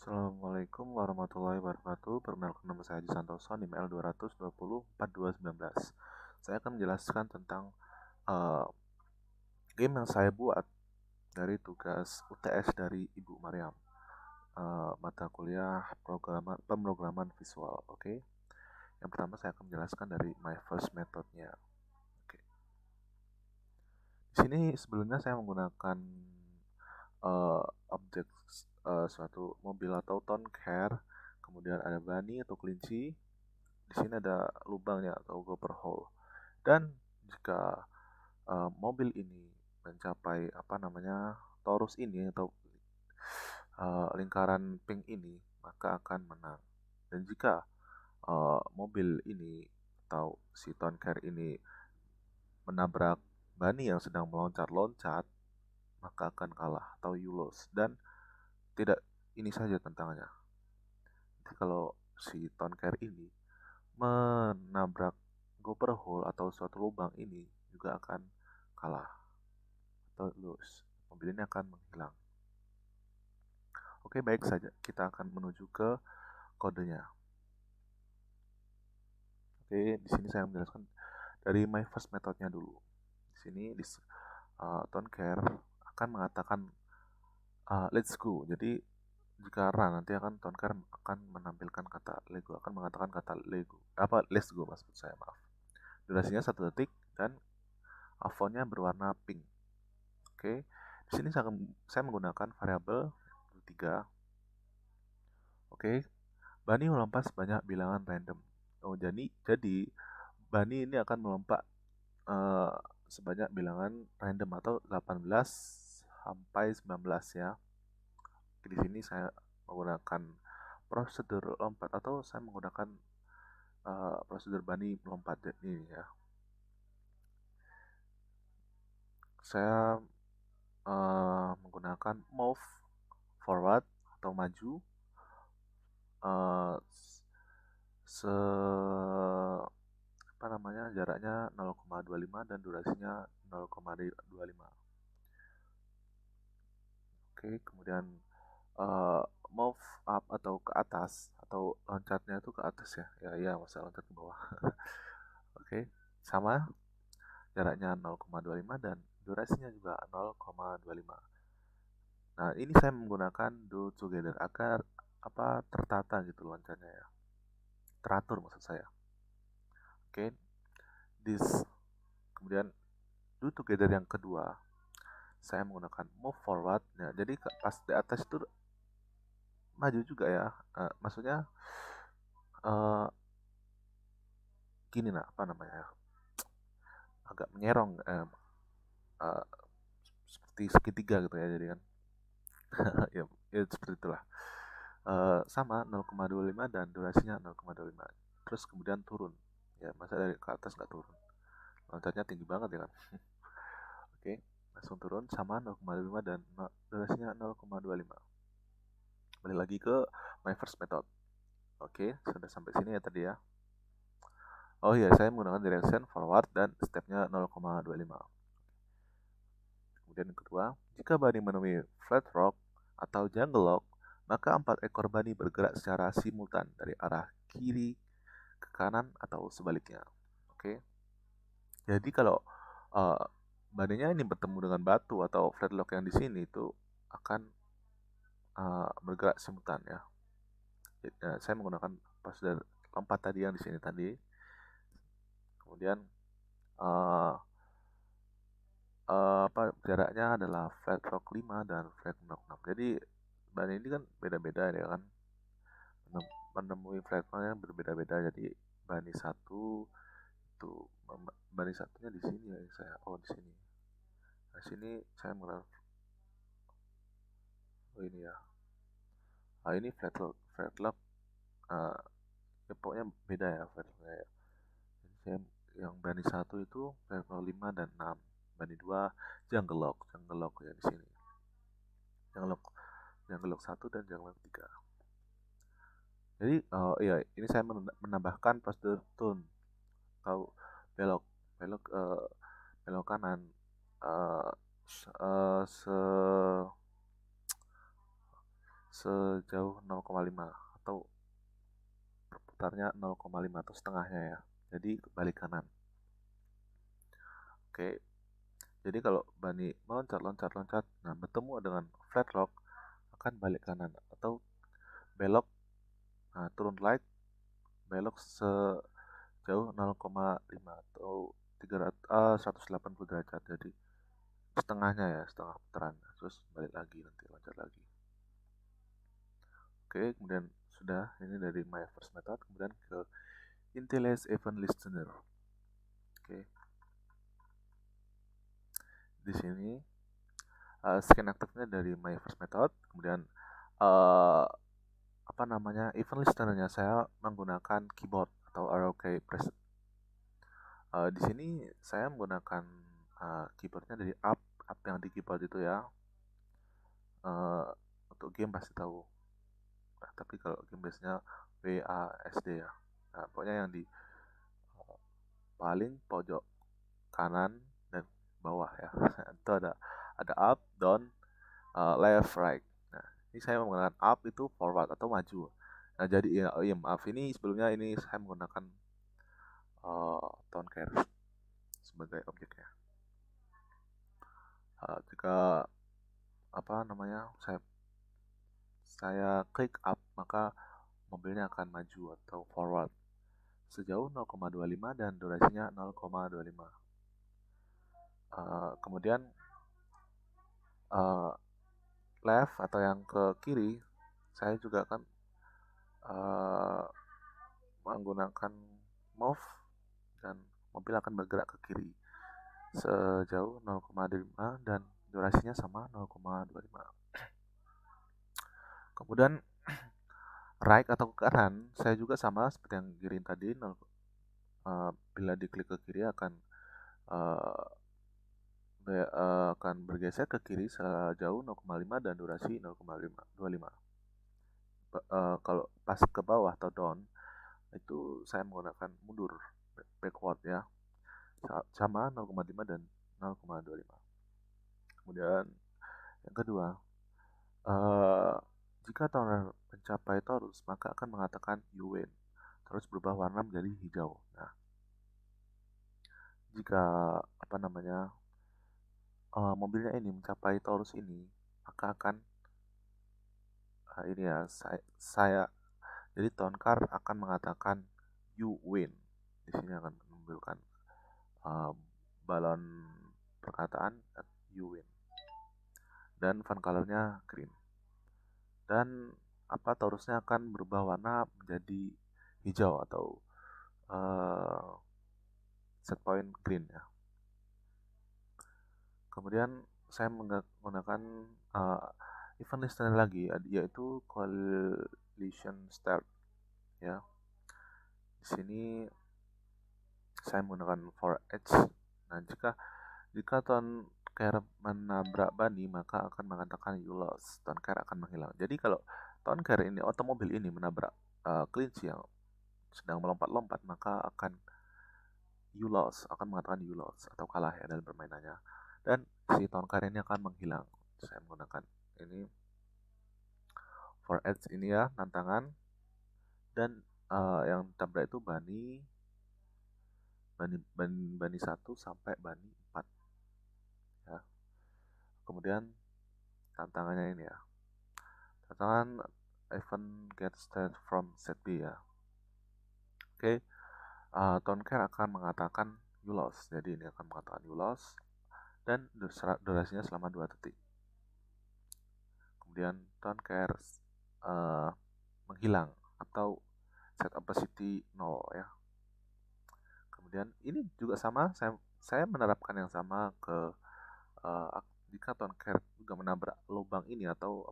Assalamualaikum warahmatullahi wabarakatuh. Perkenalkan nama saya Haji Santoso, NIM L220 Saya akan menjelaskan tentang uh, game yang saya buat dari tugas UTS dari Ibu Maryam. Mata kuliah pemrograman visual. Oke. Yang pertama saya akan menjelaskan dari my first methodnya. Oke. Di sini sebelumnya saya menggunakan objek suatu mobil atau town car, kemudian ada bunny atau kelinci. Di sini ada lubangnya atau gopher hole. Dan jika mobil ini mencapai torus ini atau lingkaran pink ini, maka akan menang. Dan jika mobil ini atau si town car ini menabrak bunny yang sedang meloncat-loncat, maka akan kalah atau you lose. Dan tidak ini saja tantangannya. Jadi kalau si town car ini menabrak gopher hole atau suatu lubang ini juga akan kalah atau lose. Mobil ini akan menghilang. Oke, baik saja. Kita akan menuju ke kodenya. Oke, di sini saya menjelaskan dari my first methodnya dulu. Di sini town car akan mengatakan let's go. Jadi jika run nanti akan town car akan menampilkan kata Lego, akan mengatakan kata Lego. Let's go maksud saya, maaf. Durasinya 1 detik dan fontnya berwarna pink. Oke. Di sini saya menggunakan variabel 3. Oke. Bunny melompat sebanyak bilangan random. Oh, jadi bunny ini akan melompat sebanyak bilangan random atau 18 sampai 19 ya. Di sini saya menggunakan prosedur lompat atau saya menggunakan prosedur bunny melompat ini ya. Saya menggunakan move forward atau maju se jaraknya 0,25 dan durasinya 0,25. Oke, kemudian move up atau ke atas atau loncatnya itu ke atas ya. Ya, masa loncat ke bawah. Oke, sama jaraknya 0,25 dan durasinya juga 0,25. Nah, ini saya menggunakan do together agar tertata gitu loncatnya ya. Teratur maksud saya. Oke. This. Kemudian do together yang kedua saya menggunakan move forward. Nah, jadi pas di atas itu maju juga ya. Maksudnya gini agak menyerong seperti segitiga gitu ya, jadi kan ya seperti itulah. Sama 0,25 dan durasinya 0,25. Terus kemudian turun ya, masa dari ke atas nggak turun, loncatnya tinggi banget ya kan. Oke, langsung turun sama 0,25 dan durasinya 0,25. Balik lagi ke my first method. Oke, sudah sampai sini ya tadi ya. Oh iya, saya menggunakan direction forward dan stepnya 0,25. Kemudian yang kedua, jika bunny menemui flat rock atau jungle lock, maka 4 ekor bunny bergerak secara simultan dari arah kiri ke kanan atau sebaliknya. Oke. Jadi kalau bunny-nya ini bertemu dengan batu atau flat rock yang di sini itu akan bergerak simultan ya. Jadi, saya menggunakan prosedur lompat tadi yang di sini tadi. Kemudian jaraknya adalah flat rock 5 dan flat rock 6. Jadi bunny ini kan beda-beda ya kan, menemui flat rocknya berbeda-beda. Jadi bunny satu itu bunny satunya di sini ya saya. Oh, di sini. Nah, sini saya menggunakan ini ya. Ini flat rock ya pokoknya beda ya flat rocknya ya. Jadi saya yang bunny satu itu flat rock 5 dan 6. Bunny 2 jungle lock ya di sini. Jungle lock 1 dan jungle lock 3. Jadi iya, ini saya menambahkan prosedur turn atau belok belok kanan uh, se sejauh 0,5 atau berputarnya 0,5 atau setengahnya ya. Jadi balik kanan. Oke. Jadi kalau Bunny meloncat, nah bertemu dengan flat rock akan balik kanan atau belok, nah, turun light belok sejauh 0,5 atau 180 derajat. Jadi setengahnya ya, setengah putaran. Terus balik lagi, nanti loncat lagi. Oke, kemudian sudah, ini dari my first method. Kemudian ke Intelligence Event Listener. Oke, di sini scan aktifnya dari my first method. Kemudian uh, event listenernya saya menggunakan keyboard atau arrow key press. Di sini saya menggunakan keyboardnya dari up yang di keyboard itu ya. Untuk game pasti tahu. Nah, tapi kalau game base-nya WASD ya. Nah, pokoknya yang di paling pojok kanan dan bawah ya. Itu ada up, down, left, right. Nah, ini saya menggunakan up itu forward atau maju. Nah, jadi ya, oh iya maaf, ini sebelumnya ini saya menggunakan tone care sebagai objeknya. Jika saya klik up, maka mobilnya akan maju atau forward sejauh 0,25 dan durasinya 0,25. Kemudian left atau yang ke kiri, saya juga akan menggunakan move dan mobil akan bergerak ke kiri sejauh 0,5 dan durasinya sama 0,25. Kemudian right atau ke kanan, saya juga sama seperti yang kiri tadi. Bila diklik ke kiri akan bergeser ke kiri sejauh 0,5 dan durasi 0,25. Kalau pas ke bawah atau down itu saya menggunakan mundur, backward ya, sama 0,5 dan 0,25. Kemudian yang kedua, jika toner mencapai torus, maka akan mengatakan you win, terus berubah warna menjadi hijau. Nah, jika mobilnya ini mencapai torus ini, maka akan ini ya, saya jadi tone car akan mengatakan you win. Di sini akan menampilkan balon perkataan you win, dan font colornya green, dan torusnya akan berubah warna menjadi hijau atau set point green ya. Kemudian saya menggunakan event listener lagi, yaitu collision start ya. Di sini saya menggunakan for edge. Nah, jika tone care menabrak Bunny, maka akan mengatakan you lost. Tone care akan menghilang. Jadi kalau tone care ini, otomobil ini menabrak kelinci yang sedang melompat-lompat, maka akan you lost, akan mengatakan you lost atau kalah ya dalam permainannya. Dan si tone care ini akan menghilang. Saya menggunakan ini for edge ini ya, tantangan. Dan yang tabrak itu Bunny 1 sampai Bunny 4 ya. Kemudian tantangannya ini ya, tantangan event get start from set B ya. Oke, tone care akan mengatakan you lost, jadi ini akan mengatakan you lost dan durasinya selama 2 detik. Kemudian tone care menghilang atau set opacity 0 ya. Kemudian ini juga sama, saya menerapkan yang sama ke jika tone care juga menabrak lubang ini atau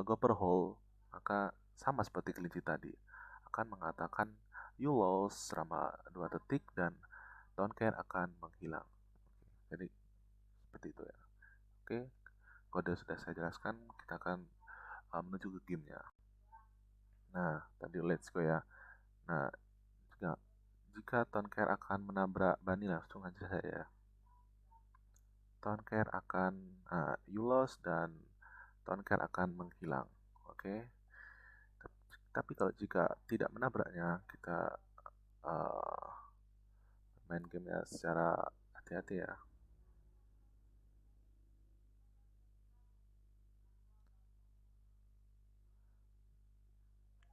gopher hole, maka sama seperti kelinci tadi, akan mengatakan you lost selama 2 detik dan tone care akan menghilang. Jadi seperti itu ya. Oke, kode sudah saya jelaskan, kita akan menuju ke gamenya. Nah, tadi let's go ya. Nah, jika tone care akan menabrak Bunny, langsung aja saya. Tone care akan you lost dan Don't care akan menghilang. Oke. Tapi kalau jika tidak menabraknya, kita uh, main gamenya secara hati-hati ya.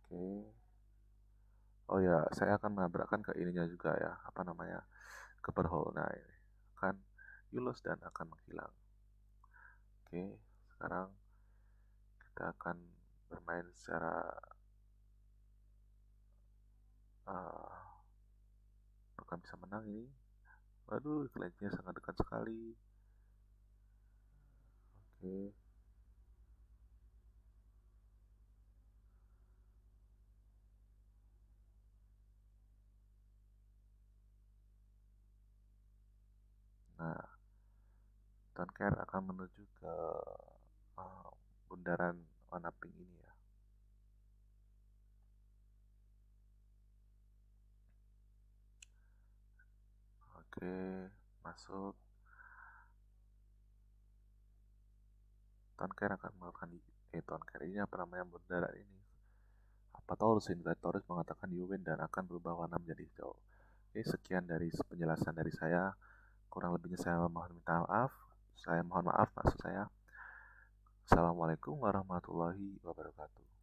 Oke. Oh ya, saya akan menabrakkan ke ininya juga ya, apa namanya, ke berhole. Nah, ini akan you lose dan akan menghilang. Oke, sekarang kita akan bermain secara apakah bisa menang ini. Waduh, kelinci sangat dekat sekali. Oke, nah Tonker akan menuju ke uh, bundaran warna pink ini ya. Oke, masuk. Tonker akan melakukan Tonker ini apa namanya bundaran ini. Apa tahu Torres mengatakan you win dan akan berubah warna menjadi hijau. Oke, sekian dari penjelasan dari saya. Kurang lebihnya saya mohon minta maaf. Saya mohon maaf maksud saya. Assalamualaikum warahmatullahi wabarakatuh.